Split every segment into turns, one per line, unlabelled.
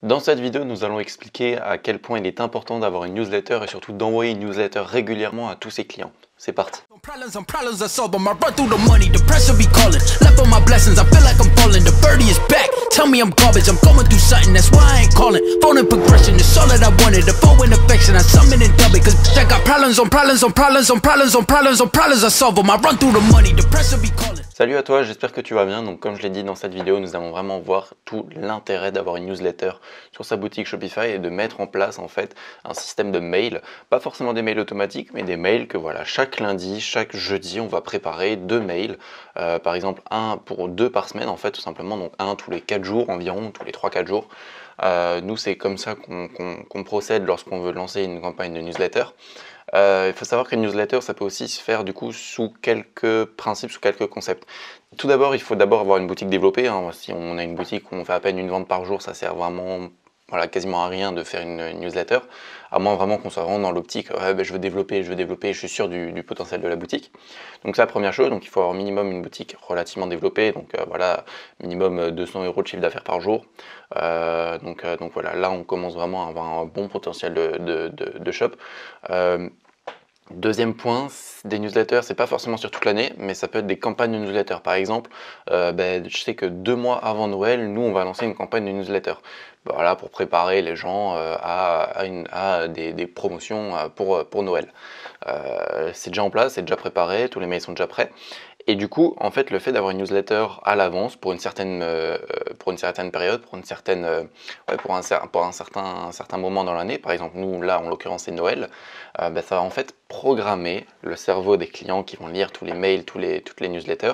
Dans cette vidéo, nous allons expliquer à quel point il est important d'avoir une newsletter et surtout d'envoyer une newsletter régulièrement à tous ses clients. C'est parti.
Problems on problems I solve 'em. I run through the money, the pressure be calling. Left on my blessings, I feel like I'm falling. The birdie is back. Tell me I'm garbage, I'm going through something, that's why I ain't calling. Phone and progression is all that I wanted. The phone and affection, I summon and dub it. Cause I got problems on problems on problems on problems on problems on problems I solve 'em. I run through the money, the pressure be calling.
Salut à toi, j'espère que tu vas bien. Donc comme je l'ai dit dans cette vidéo, nous allons vraiment voir tout l'intérêt d'avoir une newsletter sur sa boutique Shopify et de mettre en place en fait un système de mail. Pas forcément des mails automatiques, mais des mails que voilà, chaque lundi, chaque jeudi, on va préparer 2 mails. Par exemple, un pour 2 par semaine en fait, tout simplement. Donc un tous les 4 jours environ, tous les 3-4 jours. Nous, c'est comme ça qu'on procède lorsqu'on veut lancer une campagne de newsletter. Il faut savoir qu'une newsletter, ça peut aussi se faire du coup sous quelques principes, sous quelques concepts. Tout d'abord, il faut d'abord avoir une boutique développée. Si on a une boutique où on fait à peine une vente par jour, ça sert vraiment quasiment à rien de faire une newsletter, à moins vraiment qu'on soit vraiment dans l'optique je veux développer, je suis sûr du potentiel de la boutique. Donc c'est la première chose, donc il faut avoir minimum une boutique relativement développée, donc minimum 200 € de chiffre d'affaires par jour. Donc voilà, là on commence vraiment à avoir un bon potentiel de shop. Deuxième point, des newsletters, c'est pas forcément sur toute l'année, mais ça peut être des campagnes de newsletters. Par exemple, je sais que 2 mois avant Noël, nous, on va lancer une campagne de newsletter. Voilà, pour préparer les gens à des promotions pour Noël. C'est déjà en place, c'est déjà préparé, tous les mails sont déjà prêts. Et du coup, en fait, le fait d'avoir une newsletter à l'avance pour une certaine période, pour un certain moment dans l'année, par exemple, nous, là, en l'occurrence, c'est Noël, ça va en fait programmer le cerveau des clients qui vont lire tous les mails, toutes les newsletters,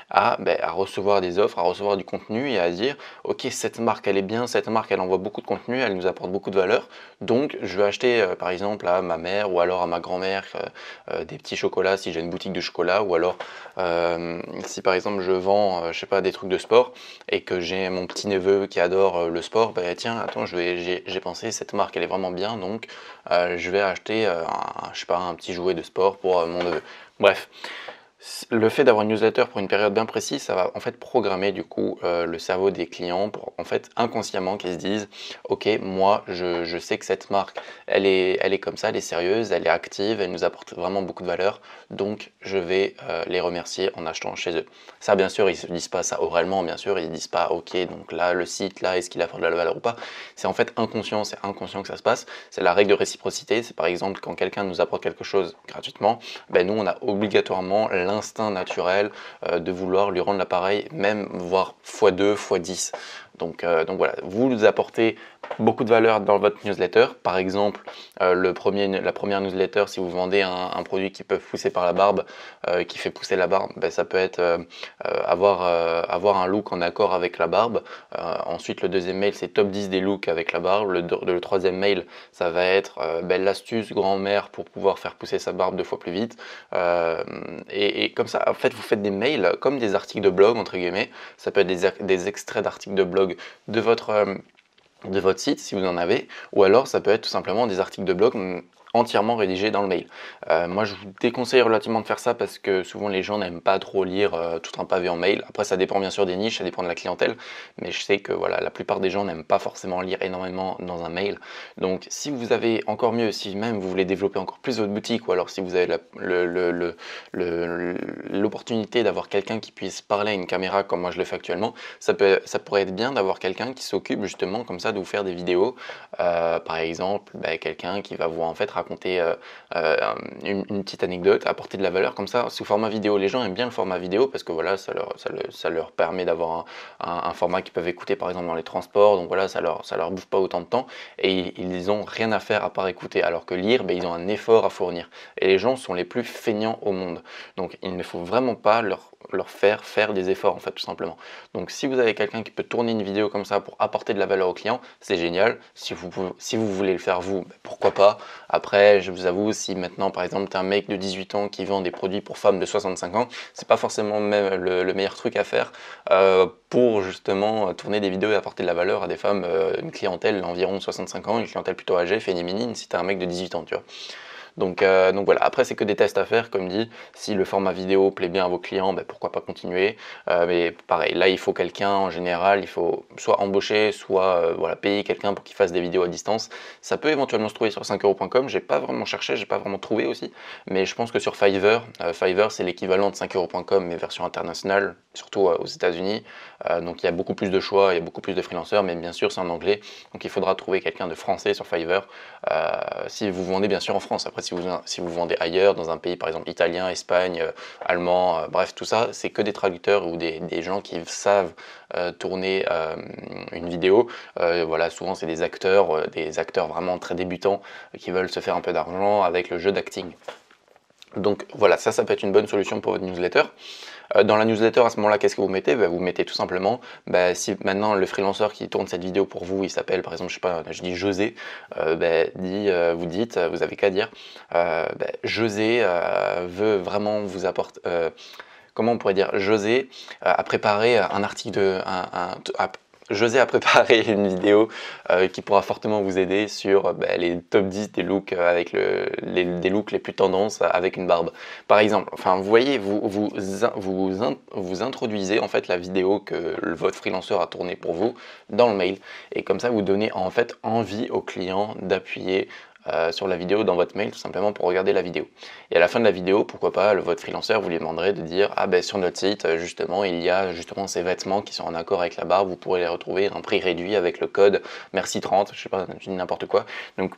à recevoir des offres, à recevoir du contenu et à dire ok, cette marque elle est bien, cette marque elle envoie beaucoup de contenu, elle nous apporte beaucoup de valeur, donc je vais acheter par exemple à ma mère ou alors à ma grand-mère des petits chocolats si j'ai une boutique de chocolat, ou alors si par exemple je vends je sais pas, des trucs de sport et que j'ai mon petit neveu qui adore le sport, tiens attends, j'ai pensé cette marque elle est vraiment bien, donc je vais acheter un petit jouet de sport pour mon neveu. Bref, le fait d'avoir une newsletter pour une période bien précise, ça va en fait programmer du coup le cerveau des clients pour en fait inconsciemment qu'ils se disent ok, moi je sais que cette marque elle est comme ça, elle est sérieuse, elle est active, elle nous apporte vraiment beaucoup de valeur, donc je vais les remercier en achetant chez eux. Ça bien sûr ils se disent pas ça oralement, bien sûr ils disent pas ok, donc là le site là est-ce qu'il apporte de la valeur ou pas. C'est en fait inconscient, c'est inconscient que ça se passe. C'est la règle de réciprocité. C'est par exemple quand quelqu'un nous apporte quelque chose gratuitement, nous on a obligatoirement l'instinct naturel de vouloir lui rendre l'appareil, même voire x2, x10. Donc voilà, vous apportez beaucoup de valeur dans votre newsletter. Par exemple, la première newsletter, si vous vendez un produit qui peut pousser par la barbe, qui fait pousser la barbe, ça peut être avoir un look en accord avec la barbe. Ensuite, le deuxième mail, c'est top 10 des looks avec la barbe. Le troisième mail, ça va être l'astuce grand-mère pour pouvoir faire pousser sa barbe 2 fois plus vite. Et comme ça, en fait, vous faites des mails comme des articles de blog, entre guillemets. Ça peut être des extraits d'articles de blog de votre site si vous en avez, ou alors ça peut être tout simplement des articles de blog entièrement rédigés dans le mail. Moi je vous déconseille relativement de faire ça parce que souvent les gens n'aiment pas trop lire tout un pavé en mail. Après ça dépend bien sûr des niches, ça dépend de la clientèle, mais je sais que voilà, la plupart des gens n'aiment pas forcément lire énormément dans un mail. Donc si vous avez, encore mieux, si même vous voulez développer encore plus votre boutique, ou alors si vous avez l'opportunité d'avoir quelqu'un qui puisse parler à une caméra comme moi je le fais actuellement, ça pourrait être bien d'avoir quelqu'un qui s'occupe justement comme ça de vous faire des vidéos. Par exemple, quelqu'un qui va vous en fait raconter une petite anecdote, apporter de la valeur comme ça sous format vidéo. Les gens aiment bien le format vidéo parce que voilà, ça leur permet d'avoir un format qu'ils peuvent écouter par exemple dans les transports, donc voilà, ça leur bouffe pas autant de temps et ils ont rien à faire à part écouter, alors que lire, ils ont un effort à fournir et les gens sont les plus feignants au monde, donc il ne faut vraiment pas leur faire des efforts en fait, tout simplement. Donc si vous avez quelqu'un qui peut tourner une vidéo comme ça pour apporter de la valeur au client, c'est génial. Si vous voulez le faire vous, pourquoi pas. Après, je vous avoue, si maintenant par exemple tu es un mec de 18 ans qui vend des produits pour femmes de 65 ans, c'est pas forcément même le meilleur truc à faire pour justement tourner des vidéos et apporter de la valeur à des femmes, une clientèle d'environ 65 ans, une clientèle plutôt âgée, féminine, si tu es un mec de 18 ans, tu vois. Donc voilà, après c'est que des tests à faire, comme dit, si le format vidéo plaît bien à vos clients, ben, pourquoi pas continuer. Mais pareil, là il faut quelqu'un en général, il faut soit embaucher, soit voilà, payer quelqu'un pour qu'il fasse des vidéos à distance. Ça peut éventuellement se trouver sur 5euros.com, j'ai pas vraiment cherché, j'ai pas vraiment trouvé aussi, mais je pense que sur Fiverr, Fiverr c'est l'équivalent de 5euros.com mais version internationale, surtout aux États-Unis. Donc il y a beaucoup plus de choix, il y a beaucoup plus de freelanceurs, mais bien sûr c'est en anglais, donc il faudra trouver quelqu'un de français sur Fiverr, si vous vendez bien sûr en France. Après si vous vendez ailleurs, dans un pays par exemple italien, Espagne, allemand, bref tout ça, c'est que des traducteurs ou des gens qui savent tourner une vidéo. Voilà, souvent c'est des acteurs vraiment très débutants qui veulent se faire un peu d'argent avec le jeu d'acting. Donc voilà, ça peut être une bonne solution pour votre newsletter. Dans la newsletter, à ce moment-là, qu'est-ce que vous mettez? Vous mettez tout simplement, si maintenant le freelanceur qui tourne cette vidéo pour vous, il s'appelle par exemple, je sais pas, je dis José, vous dites, vous avez qu'à dire, José veut vraiment vous apporter, comment on pourrait dire, José a préparé un article José a préparé une vidéo qui pourra fortement vous aider sur les top 10 des looks avec des looks les plus tendances avec une barbe. Par exemple, enfin vous voyez, vous introduisez en fait la vidéo que votre freelanceur a tournée pour vous dans le mail, et comme ça vous donnez en fait envie au client d'appuyer sur la vidéo dans votre mail, tout simplement pour regarder la vidéo. Et à la fin de la vidéo, pourquoi pas, votre freelanceur vous lui demanderait de dire sur notre site justement il y a justement ces vêtements qui sont en accord avec la barbe, vous pourrez les retrouver à un prix réduit avec le code merci30, je sais pas, je dis n'importe quoi. Donc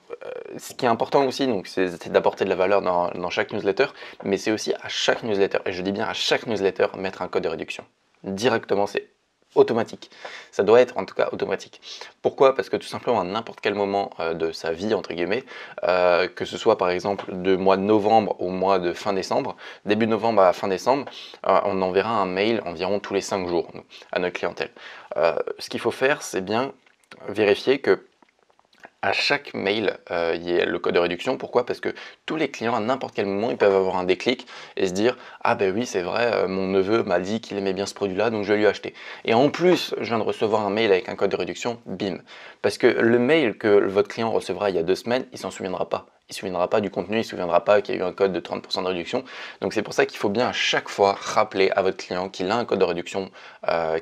ce qui est important aussi, c'est d'apporter de la valeur dans chaque newsletter, mais c'est aussi à chaque newsletter, et je dis bien à chaque newsletter, mettre un code de réduction directement. C'est automatique, ça doit être en tout cas automatique. Pourquoi? Parce que tout simplement à n'importe quel moment de sa vie entre guillemets, que ce soit par exemple de mois de novembre au mois de fin décembre, début novembre à fin décembre, on enverra un mail environ tous les 5 jours à notre clientèle. Ce qu'il faut faire, c'est bien vérifier que à chaque mail, il y a le code de réduction. Pourquoi? Parce que tous les clients, à n'importe quel moment, ils peuvent avoir un déclic et se dire « Ah ben oui, c'est vrai, mon neveu m'a dit qu'il aimait bien ce produit-là, donc je vais lui acheter. » Et en plus, je viens de recevoir un mail avec un code de réduction, bim. Parce que le mail que votre client recevra il y a 2 semaines, il s'en souviendra pas. Il ne se souviendra pas du contenu, il ne se souviendra pas qu'il y a eu un code de 30% de réduction. Donc c'est pour ça qu'il faut bien à chaque fois rappeler à votre client qu'il a un code de réduction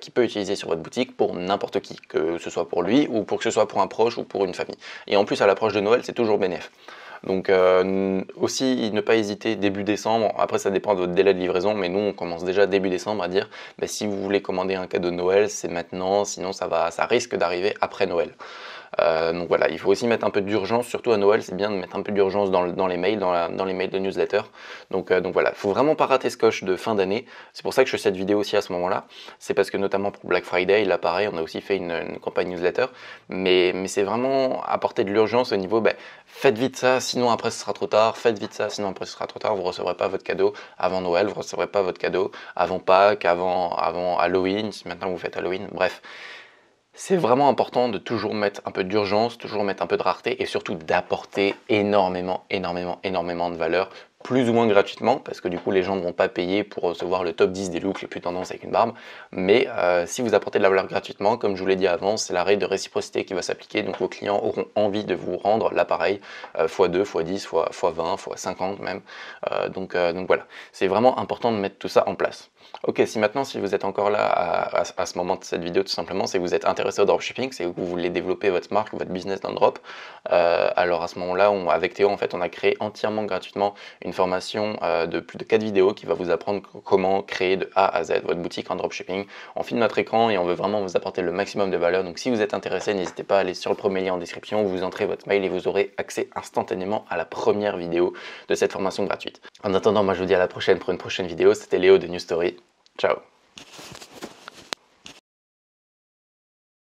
qu'il peut utiliser sur votre boutique pour n'importe qui, que ce soit pour lui ou pour que ce soit pour un proche ou pour une famille. Et en plus à l'approche de Noël, c'est toujours bénéf. Donc aussi ne pas hésiter début décembre, après ça dépend de votre délai de livraison, mais nous on commence déjà début décembre à dire si vous voulez commander un cadeau de Noël, c'est maintenant, sinon ça risque d'arriver après Noël. Donc voilà, il faut aussi mettre un peu d'urgence, surtout à Noël, c'est bien de mettre un peu d'urgence dans les mails, dans les mails de newsletter. Donc voilà, il faut vraiment pas rater ce coche de fin d'année. C'est pour ça que je fais cette vidéo aussi à ce moment-là. C'est parce que notamment pour Black Friday, là pareil, on a aussi fait une campagne newsletter. Mais c'est vraiment apporter de l'urgence au niveau, faites vite ça, sinon après ce sera trop tard. Faites vite ça, sinon après ce sera trop tard. Vous ne recevrez pas votre cadeau avant Noël, vous ne recevrez pas votre cadeau avant Pâques, avant Halloween, si maintenant vous faites Halloween, bref. C'est vraiment important de toujours mettre un peu d'urgence, toujours mettre un peu de rareté et surtout d'apporter énormément de valeur, plus ou moins gratuitement, parce que du coup les gens ne vont pas payer pour recevoir le top 10 des looks les plus tendances avec une barbe. Mais si vous apportez de la valeur gratuitement, comme je vous l'ai dit avant, c'est la règle de réciprocité qui va s'appliquer, donc vos clients auront envie de vous rendre l'appareil x2, x10, x20, x50 même. Donc voilà, c'est vraiment important de mettre tout ça en place. Ok, si vous êtes encore là à ce moment de cette vidéo, tout simplement, c'est que vous êtes intéressé au dropshipping, c'est que vous voulez développer votre marque, votre business dans le drop, alors à ce moment-là, avec Théo, en fait, on a créé entièrement gratuitement une formation de plus de 4 vidéos qui va vous apprendre comment créer de A à Z votre boutique en dropshipping. On filme notre écran et on veut vraiment vous apporter le maximum de valeur. Donc si vous êtes intéressé, n'hésitez pas à aller sur le premier lien en description, vous entrez votre mail et vous aurez accès instantanément à la première vidéo de cette formation gratuite. En attendant, moi je vous dis à la prochaine pour une prochaine vidéo. C'était Léo de New Story. Ciao.